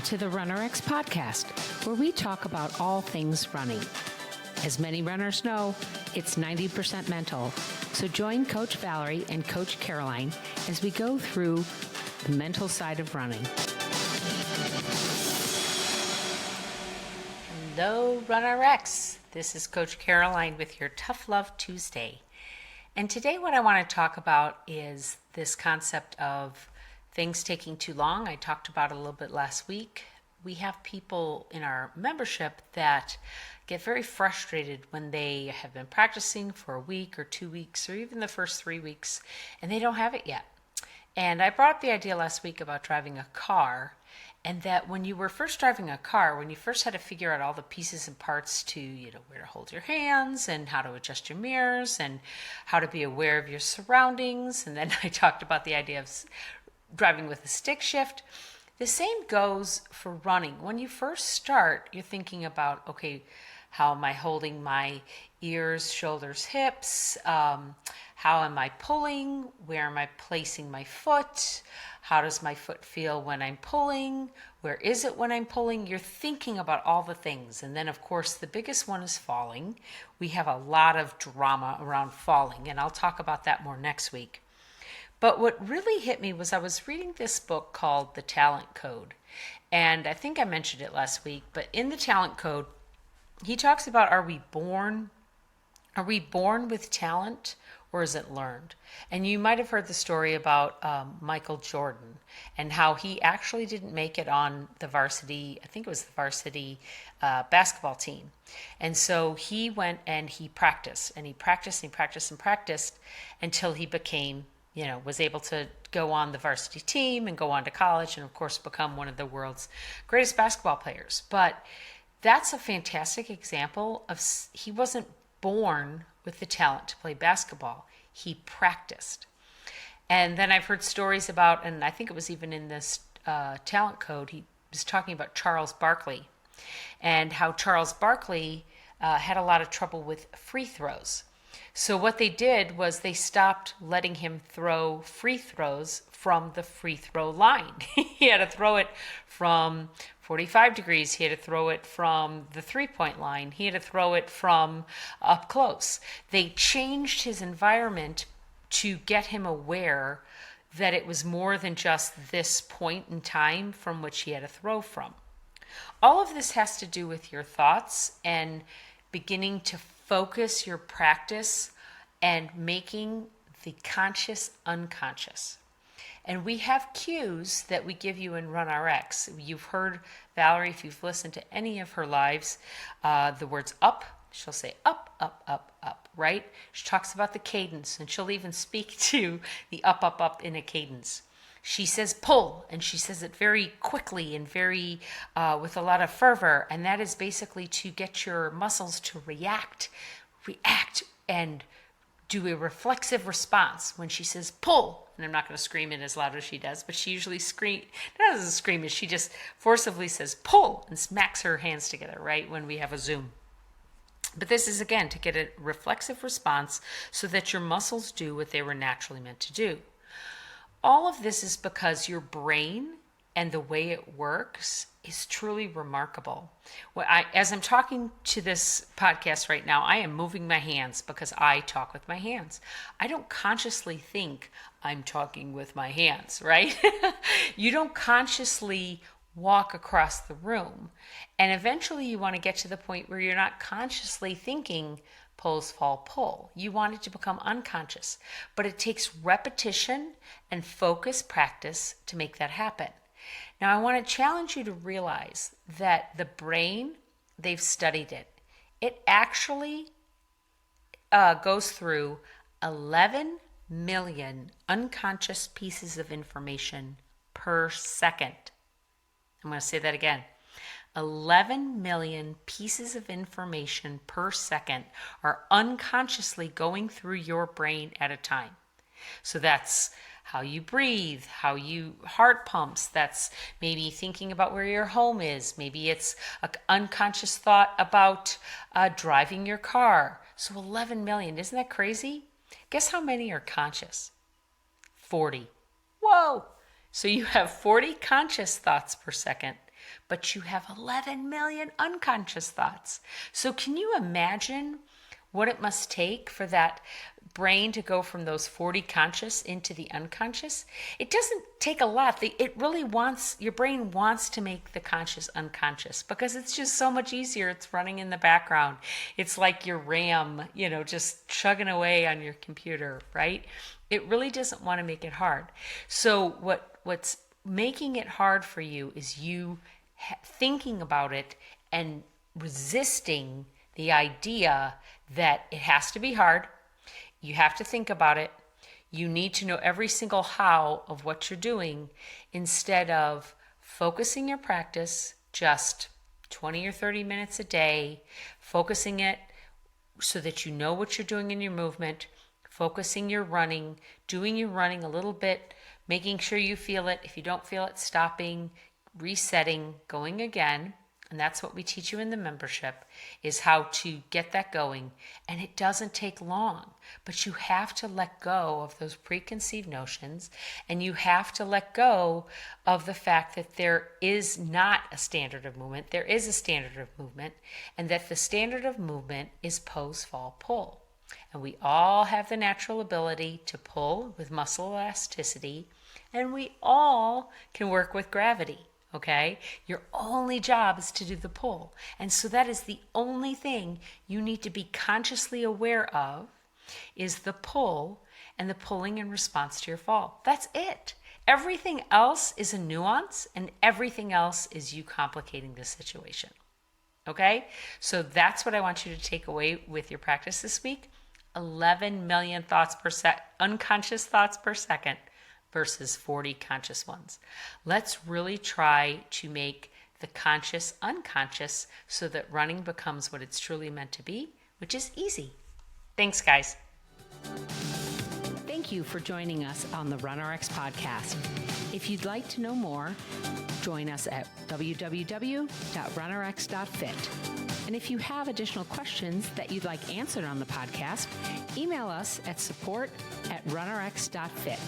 to the RunRX podcast, where we talk about all things running. As many runners know, it's 90% mental. So join Coach Valerie and Coach Caroline as we go through the mental side of running. Hello, RunRX. This is Coach Caroline with your Tough Love Tuesday. And today what I want to talk about is this concept of things taking too long. I talked about it a little bit last week. We have people in our membership that get very frustrated when they have been practicing for a week or 2 weeks or even the first 3 weeks and they don't have it yet. And I brought up the idea last week about driving a car, and that when you were first driving a car, when you first had to figure out all the pieces and parts to, where to hold your hands and how to adjust your mirrors and how to be aware of your surroundings. And then I talked about the idea of driving with a stick shift. The same goes for running. When you first start, you're thinking about, okay, how am I holding my ears, shoulders, hips? How am I pulling? Where am I placing my foot? How does my foot feel when I'm pulling? Where is it when I'm pulling? You're thinking about all the things. And then, of course, the biggest one is falling. We have a lot of drama around falling, and I'll talk about that more next week. But what really hit me was I was reading this book called The Talent Code. And I think I mentioned it last week, but in The Talent Code, he talks about, are we born with talent, or is it learned? And you might have heard the story about Michael Jordan and how he actually didn't make it on the varsity, I think it was the varsity basketball team. And so he went and he practiced and he practiced and he practiced and practiced until he became, was able to go on the varsity team and go on to college and, of course, become one of the world's greatest basketball players. But that's a fantastic example of he wasn't born with the talent to play basketball. He practiced. And then I've heard stories about, and I think it was even in this talent code, he was talking about Charles Barkley and how Charles Barkley had a lot of trouble with free throws. So what they did was they stopped letting him throw free throws from the free throw line. He had to throw it from 45 degrees. He had to throw it from the three-point line. He had to throw it from up close. They changed his environment to get him aware that it was more than just this point in time from which he had to throw from. All of this has to do with your thoughts and beginning to focus your practice and making the conscious unconscious. And we have cues that we give you in RunRX. You've heard Valerie, if you've listened to any of her lives, the words up, she'll say up, up, up, up, right? She talks about the cadence, and she'll even speak to the up, up, up in a cadence. She says pull, and she says it very quickly and very with a lot of fervor, and that is basically to get your muscles to react and do a reflexive response when she says pull. And I'm not going to scream it as loud as she does, but she usually doesn't scream it. She just forcibly says pull and smacks her hands together, right, when we have a Zoom. But this is, again, to get a reflexive response so that your muscles do what they were naturally meant to do. All of this is because your brain and the way it works is truly remarkable. As I'm talking to this podcast right now, I am moving my hands because I talk with my hands. I don't consciously think I'm talking with my hands, right? You don't consciously walk across the room. And eventually you want to get to the point where you're not consciously thinking pulls, fall, pull. You want it to become unconscious. But it takes repetition and focused practice to make that happen. Now, I want to challenge you to realize that the brain, they've studied it. It actually goes through 11 million unconscious pieces of information per second. I'm going to say that again. 11 million pieces of information per second are unconsciously going through your brain at a time. So that's how you breathe, how you heart pumps. That's maybe thinking about where your home is. Maybe it's an unconscious thought about driving your car. So 11 million, isn't that crazy? Guess how many are conscious? 40. Whoa! So you have 40 conscious thoughts per second. but you have 11 million unconscious thoughts. So can you imagine what it must take for that brain to go from those 40 conscious into the unconscious? It doesn't take a lot. Your brain wants to make the conscious unconscious because it's just so much easier. It's running in the background. It's like your RAM, just chugging away on your computer, right? It really doesn't want to make it hard. So what's making it hard for you is you thinking about it and resisting the idea that it has to be hard. You have to think about it. You need to know every single how of what you're doing instead of focusing your practice just 20 or 30 minutes a day, focusing it so that you know what you're doing in your movement, focusing your running, doing your running a little bit, making sure you feel it. If you don't feel it, stopping, resetting, going again. And that's what we teach you in the membership, is how to get that going. And it doesn't take long, but you have to let go of those preconceived notions, and you have to let go of the fact that there is not a standard of movement. There is a standard of movement, and that the standard of movement is pose, fall, pull. And we all have the natural ability to pull with muscle elasticity, and we all can work with gravity. Okay? Your only job is to do the pull. And so that is the only thing you need to be consciously aware of, is the pull and the pulling in response to your fall. That's it. Everything else is a nuance, and everything else is you complicating the situation. Okay? So that's what I want you to take away with your practice this week. 11 million thoughts per unconscious thoughts per second. Versus 40 conscious ones. Let's really try to make the conscious unconscious so that running becomes what it's truly meant to be, which is easy. Thanks, guys. Thank you for joining us on the RunRX podcast. If you'd like to know more, join us at www.runrx.fit. And if you have additional questions that you'd like answered on the podcast, email us at support@runrx.fit.